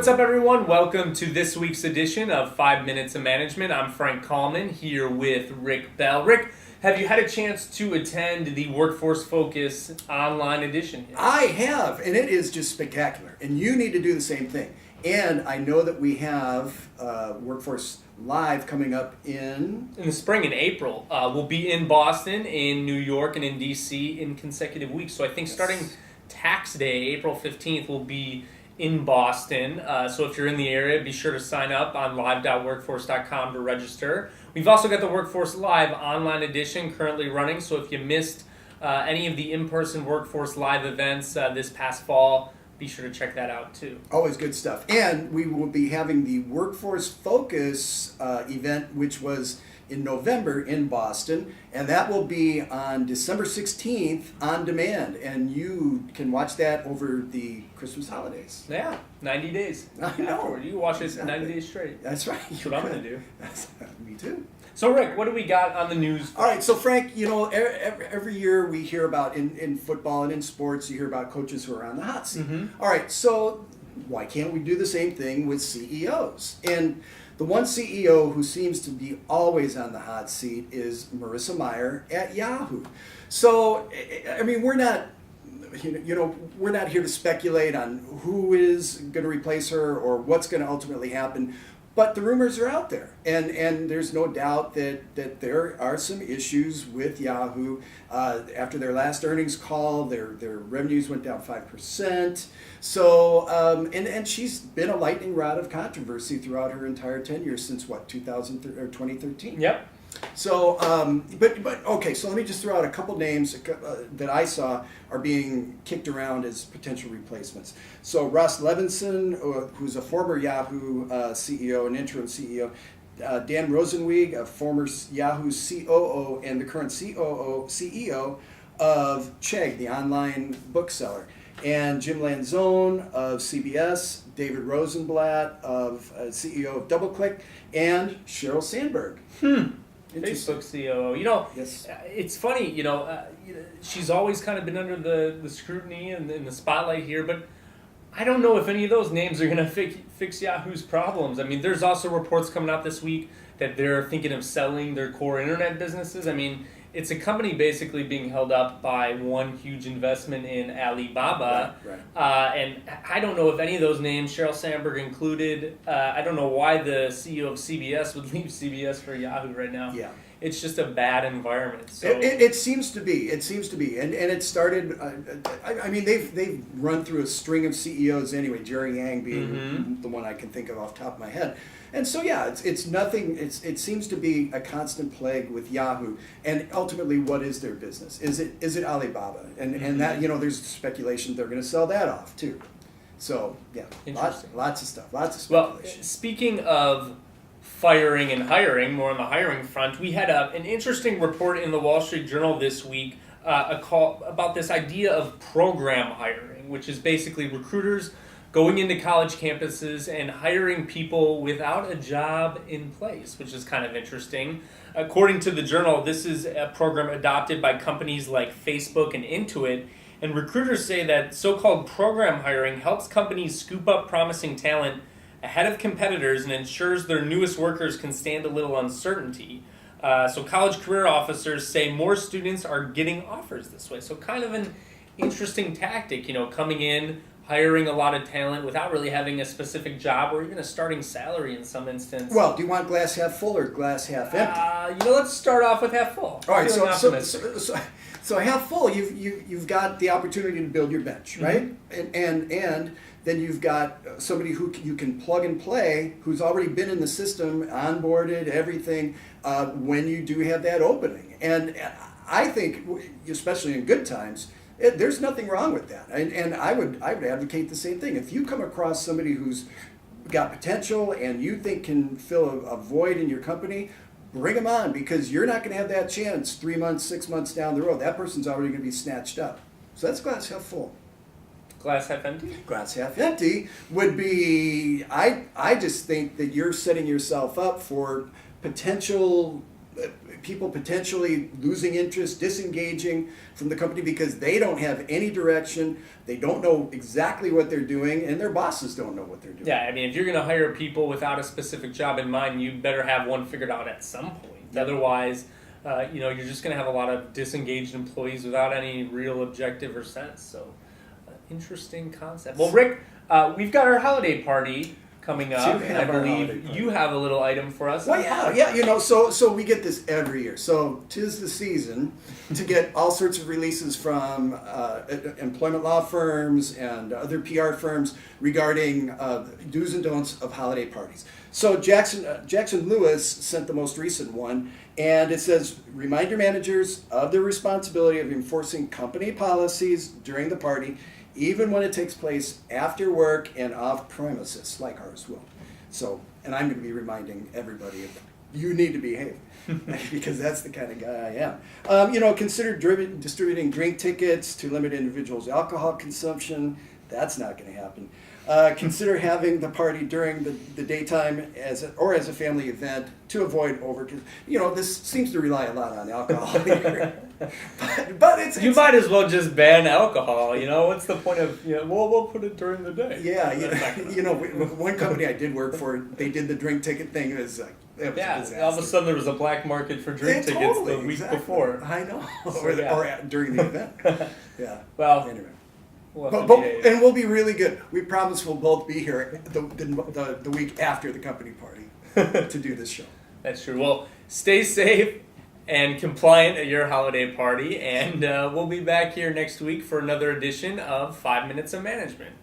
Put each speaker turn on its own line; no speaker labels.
what's up, everyone? Welcome to this week's edition of 5 Minutes of Management. I'm Frank Kalman here with Rick Bell. Rick, have you had a chance to attend the Workforce Focus online edition yet?
I have, and it is just spectacular. And you need to do the same thing. And I know that we have Workforce Live coming up in
the spring, in April. We'll be in Boston, in New York, and in D.C. in consecutive weeks. So I think starting Tax Day, April 15th, we'll be in Boston. So if you're in the area, be sure to sign up on live.workforce.com to register. We've also got the Workforce Live online edition currently running. So if you missed any of the in-person Workforce Live events this past fall, be sure to check that out too.
Always good stuff. And we will be having the Workforce Focus event, which was in November in Boston, and that will be on December 16th on demand, and you can watch that over the Christmas holidays.
Yeah, 90 days.
I know.
Afterward. You watch it 90 days straight.
That's right.
That's what I'm going to do.
Me too.
So, Rick, what do we got on the news?
All right, so Frank, you know, every year we hear about, in football and in sports, you hear about coaches who are on the hot seat.
Mm-hmm.
All right, so why can't we do the same thing with CEOs? And the one CEO who seems to be always on the hot seat is Marissa Mayer at Yahoo. So, I mean, we're not here to speculate on who is going to replace her or what's going to ultimately happen. But the rumors are out there, and there's no doubt that there are some issues with Yahoo. After their last earnings call, their revenues went down 5%. So, and she's been a lightning rod of controversy throughout her entire tenure since, 2013?
Yep.
So, but okay, so let me just throw out a couple names that I saw are being kicked around as potential replacements. So Ross Levinson, who's a former Yahoo CEO, an interim CEO, Dan Rosenweig, a former Yahoo COO and the current CEO of Chegg, the online bookseller, and Jim Lanzone of CBS, David Rosenblatt of CEO of DoubleClick, and Sheryl Sandberg.
Facebook COO. You know,
Yes.
It's funny, she's always kind of been under the scrutiny and the spotlight here, but I don't know if any of those names are going to fix Yahoo's problems. I mean, there's also reports coming out this week that they're thinking of selling their core internet businesses. I mean, it's a company basically being held up by one huge investment in Alibaba.
Right.
And I don't know if any of those names, Sheryl Sandberg included, I don't know why the CEO of CBS would leave CBS for Yahoo right now.
Yeah.
It's just a bad environment. So
It seems to be. And it started. I mean, they've run through a string of CEOs anyway. Jerry Yang being the one I can think of off the top of my head. And so yeah, it's nothing. It seems to be a constant plague with Yahoo. And ultimately, what is their business? Is it Alibaba? And that, there's speculation they're going to sell that off too. So yeah, lots of stuff, lots of speculation.
Well, speaking of firing and hiring, more on the hiring front, we had an interesting report in the Wall Street Journal this week, a call about this idea of program hiring, which is basically recruiters going into college campuses and hiring people without a job in place, which is kind of interesting. According to the Journal, this is a program adopted by companies like Facebook and Intuit, and recruiters say that so-called program hiring helps companies scoop up promising talent ahead of competitors and ensures their newest workers can stand a little uncertainty. So college career officers say more students are getting offers this way. So kind of an interesting tactic, coming in, hiring a lot of talent without really having a specific job or even a starting salary in some instance.
Well, do you want glass half full or glass half empty?
Let's start off with half full.
All right, so half full, you've got the opportunity to build your bench, right? And then you've got somebody who you can plug and play, who's already been in the system, onboarded, everything, when you do have that opening. And I think, especially in good times, there's nothing wrong with that. And I would advocate the same thing. If you come across somebody who's got potential and you think can fill a void in your company, bring them on, because you're not going to have that chance 3 months, 6 months down the road. That person's already going to be snatched up. So that's glass half full.
Glass half empty?
Glass half empty would be, I just think that you're setting yourself up for potential people potentially losing interest, disengaging from the company because they don't have any direction, they don't know exactly what they're doing, and their bosses don't know what they're doing.
Yeah, I mean, if you're going to hire people without a specific job in mind, you better have one figured out at some point.
Yep.
Otherwise, you're just going to have a lot of disengaged employees without any real objective or sense. So, interesting concept. Well, Rick, we've got our holiday party coming up, and I believe you have a little item for us.
Well, yeah, so we get this every year. So 'tis the season to get all sorts of releases from employment law firms and other PR firms regarding do's and don'ts of holiday parties. So Jackson Lewis sent the most recent one, and it says, remind your managers of their responsibility of enforcing company policies during the party, even when it takes place after work and off premises, like ours will. So, and I'm going to be reminding everybody of you need to behave, because that's the kind of guy I am. Consider distributing drink tickets to limit individuals' alcohol consumption. That's not going to happen. Consider having the party during the daytime as a family event to avoid this seems to rely a lot on alcohol here. but it's
you might as well just ban alcohol. What's the point of we'll put it during the day.
Yeah, one company I did work for, they did the drink ticket thing. It was like it was a disaster.
All of a sudden there was a black market for drink tickets the week before.
I know,
So,
or during the event. Yeah.
Well,
anyway.
And
we'll be really good. We promise we'll both be here the week after the company party to do this show.
That's true. Well, stay safe and compliant at your holiday party, and we'll be back here next week for another edition of 5 Minutes of Management.